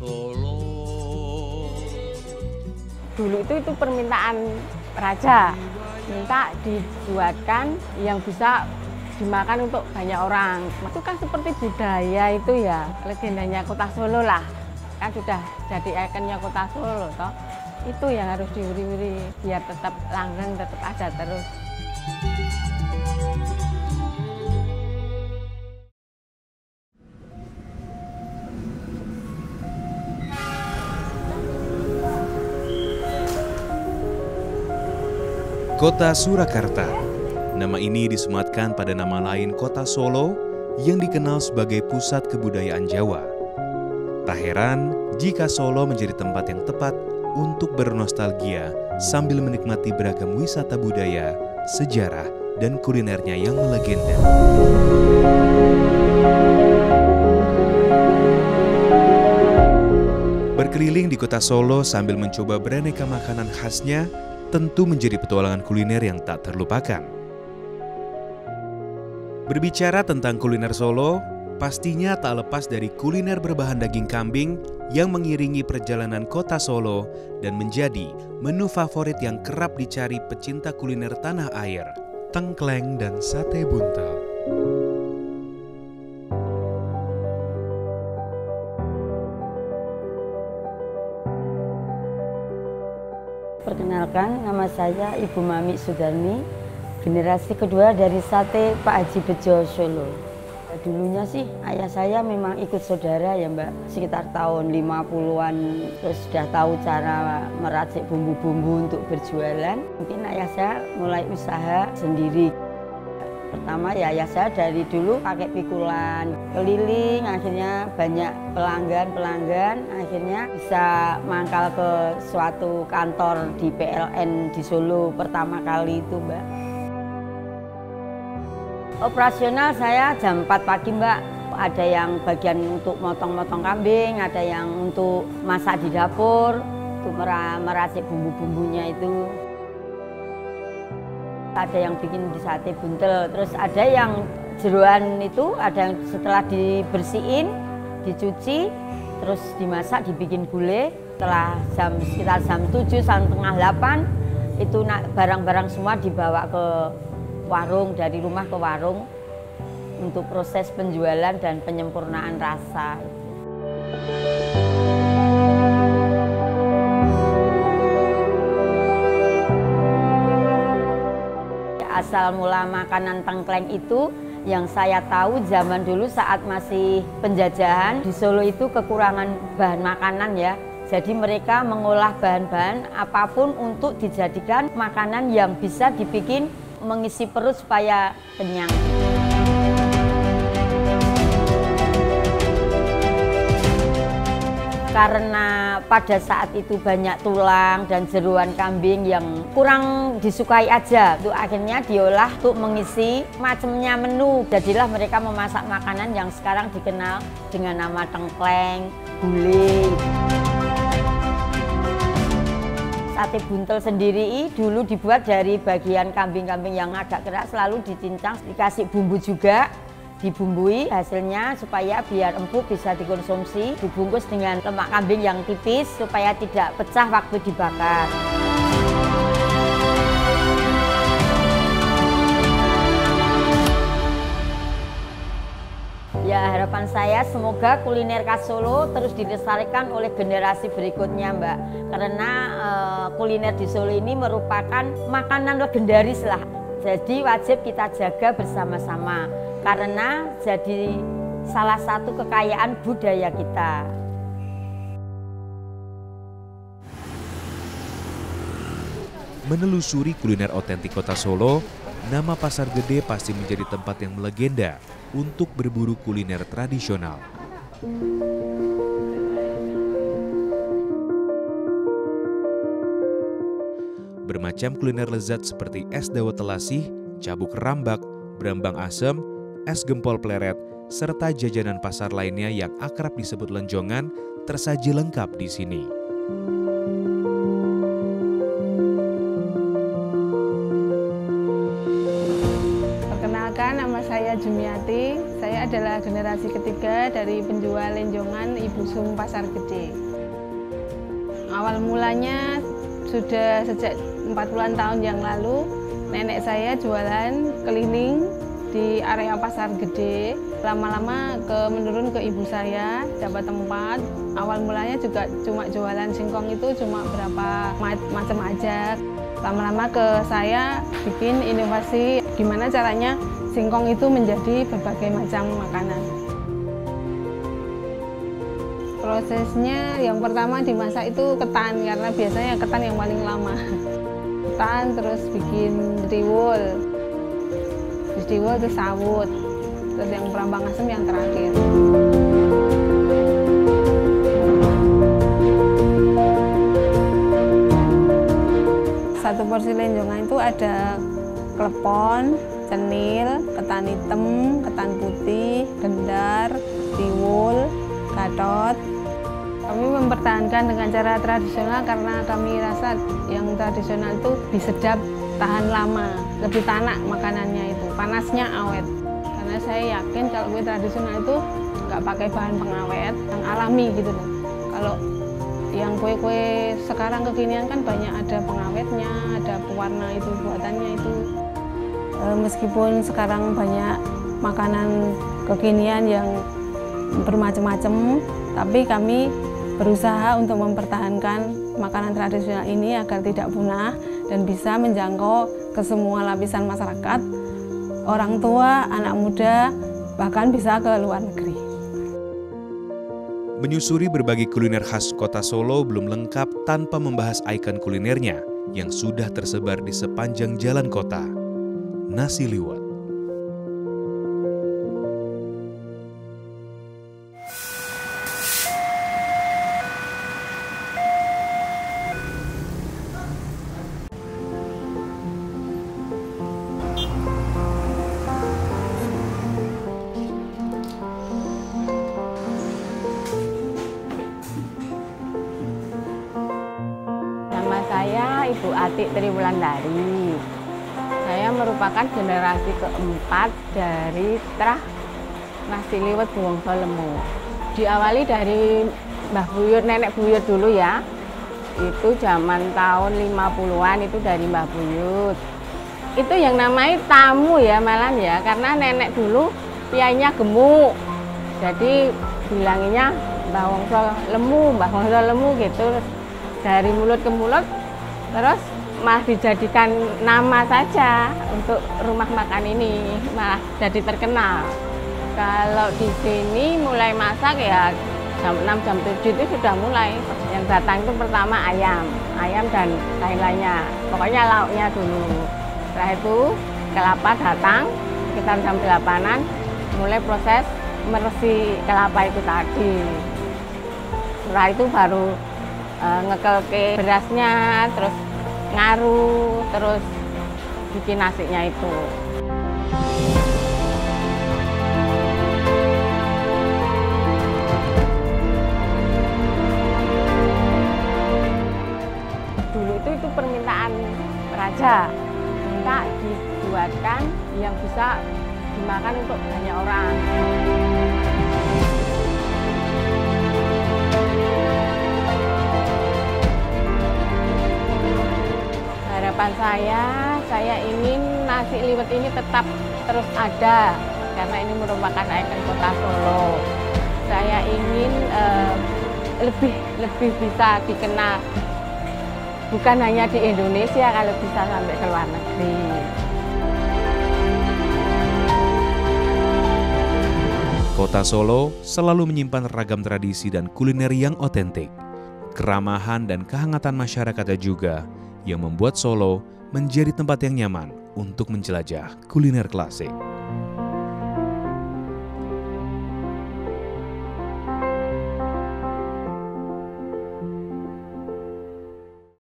Solo. Dulu itu permintaan raja, minta dibuatkan yang bisa dimakan untuk banyak orang. Itu kan seperti budaya itu ya, legendanya Kota Solo lah. Kan sudah jadi ikonnya Kota Solo toh. Itu yang harus diuri-uri biar tetap langgeng, tetap ada terus. Kota Surakarta. Nama ini disematkan pada nama lain Kota Solo yang dikenal sebagai pusat kebudayaan Jawa. Tak heran jika Solo menjadi tempat yang tepat untuk bernostalgia sambil menikmati beragam wisata budaya, sejarah, dan kulinernya yang melegenda. Berkeliling di kota Solo sambil mencoba beraneka makanan khasnya tentu menjadi petualangan kuliner yang tak terlupakan. Berbicara tentang kuliner Solo, pastinya tak lepas dari kuliner berbahan daging kambing yang mengiringi perjalanan kota Solo dan menjadi menu favorit yang kerap dicari pecinta kuliner tanah air, tengkleng dan sate buntel. Perkenalkan, nama saya Ibu Mami Sudarni, generasi kedua dari sate Pak Haji Bejo Solo. Dulunya sih ayah saya memang ikut saudara ya Mbak, sekitar tahun 50-an terus sudah tahu cara meracik bumbu-bumbu untuk berjualan. Mungkin ayah saya mulai usaha sendiri. Pertama ya ayah saya dari dulu pakai pikulan, keliling, akhirnya banyak pelanggan, akhirnya bisa mangkal ke suatu kantor di PLN di Solo pertama kali itu Mbak. Operasional saya jam 4 pagi Mbak, ada yang bagian untuk motong-motong kambing, ada yang untuk masak di dapur, untuk meracik bumbu-bumbunya itu. Ada yang bikin di sate buntel, terus ada yang jeroan itu, ada yang setelah dibersihin, dicuci, terus dimasak, dibikin gulai. Setelah sekitar jam 7 sampai setengah 8, itu barang-barang semua dibawa ke warung, dari rumah ke warung untuk proses penjualan dan penyempurnaan rasa. Asal mula makanan tengkleng itu yang saya tahu zaman dulu saat masih penjajahan di Solo itu kekurangan bahan makanan ya. Jadi mereka mengolah bahan-bahan apapun untuk dijadikan makanan yang bisa dibikin mengisi perut supaya kenyang. Karena pada saat itu banyak tulang dan jeroan kambing yang kurang disukai aja, itu akhirnya diolah untuk mengisi macamnya menu. Jadilah mereka memasak makanan yang sekarang dikenal dengan nama tengkleng, gulai. Sate buntel sendiri dulu dibuat dari bagian kambing-kambing yang agak keras, selalu dicincang, dikasih bumbu juga. Dibumbui hasilnya supaya biar empuk bisa dikonsumsi, dibungkus dengan lemak kambing yang tipis supaya tidak pecah waktu dibakar. Ya, harapan saya semoga kuliner khas Solo terus dilestarikan oleh generasi berikutnya Mbak. Karena kuliner di Solo ini merupakan makanan legendaris lah. Jadi wajib kita jaga bersama-sama. Karena jadi salah satu kekayaan budaya kita. Menelusuri kuliner otentik kota Solo, nama Pasar Gede pasti menjadi tempat yang melegenda untuk berburu kuliner tradisional. Bermacam kuliner lezat seperti es dawet telasih, cabuk rambak, brambang asem, es gempol pleret, serta jajanan pasar lainnya yang akrab disebut lenjongan tersaji lengkap di sini. Perkenalkan, nama saya saya Jumiati, saya adalah generasi ketiga dari penjual lenjongan Ibu Sum Pasar Gede. Awal mulanya sudah sejak 40-an tahun yang lalu, nenek saya jualan keliling di area Pasar Gede. Lama-lama menurun ke ibu saya, dapat tempat. Awal mulanya juga cuma jualan singkong itu cuma berapa macam aja. Lama-lama ke saya bikin inovasi gimana caranya singkong itu menjadi berbagai macam makanan. Prosesnya yang pertama dimasak itu ketan, karena biasanya ketan yang paling lama. Ketan, terus bikin tiwul, terus tiwul terus sawut, terus yang perambang asem yang terakhir. Satu porsi lenjongan itu ada klepon, cenil, ketan hitam, ketan putih, gendar, tiwul, gatot. Kami mempertahankan dengan cara tradisional karena kami rasa yang tradisional itu disedap, tahan lama, lebih tanak makanannya itu, panasnya awet. Karena saya yakin kalau kue tradisional itu nggak pakai bahan pengawet, yang alami gitu loh. Kalau yang kue-kue sekarang kekinian kan banyak ada pengawetnya, ada pewarna itu, buatannya itu. Meskipun sekarang banyak makanan kekinian yang bermacam-macam, tapi kami berusaha untuk mempertahankan makanan tradisional ini agar tidak punah dan bisa menjangkau ke semua lapisan masyarakat, orang tua, anak muda, bahkan bisa ke luar negeri. Menyusuri berbagai kuliner khas kota Solo belum lengkap tanpa membahas ikon kulinernya yang sudah tersebar di sepanjang jalan kota. Nasi liwet. Nama saya Ibu Atik Triwulandari. Saya merupakan generasi keempat dari Trah Nasi Liwet Buwongso Lemu. Diawali dari Mbah Buyut, nenek buyut dulu ya. Itu zaman tahun 50-an itu dari Mbah Buyut. Itu yang namanya tamu ya malam ya, karena nenek dulu piainya gemuk. Jadi bilanginya Mbah Wongso Lemu, Mbah Wongso Lemu gitu. Dari mulut ke mulut, terus malah dijadikan nama saja untuk rumah makan ini, malah jadi terkenal. Kalau di sini mulai masak ya jam 6, jam 7 itu sudah mulai. Yang datang itu pertama ayam dan lain-lainnya. Pokoknya lauknya dulu. Setelah itu kelapa datang, sekitar jam 8-an, mulai proses meresi kelapa itu tadi. Setelah itu baru ngekel ke berasnya, terus ngaruh, terus bikin nasinya itu. Dulu itu permintaan raja, minta dibuatkan yang bisa dimakan untuk banyak orang. Harapan saya ingin nasi liwet ini tetap terus ada karena ini merupakan ikon kota Solo. Saya ingin lebih bisa dikenal, bukan hanya di Indonesia, kalau bisa sampai ke luar negeri. Kota Solo selalu menyimpan ragam tradisi dan kuliner yang otentik. Keramahan dan kehangatan masyarakatnya juga yang membuat Solo menjadi tempat yang nyaman untuk menjelajah kuliner klasik.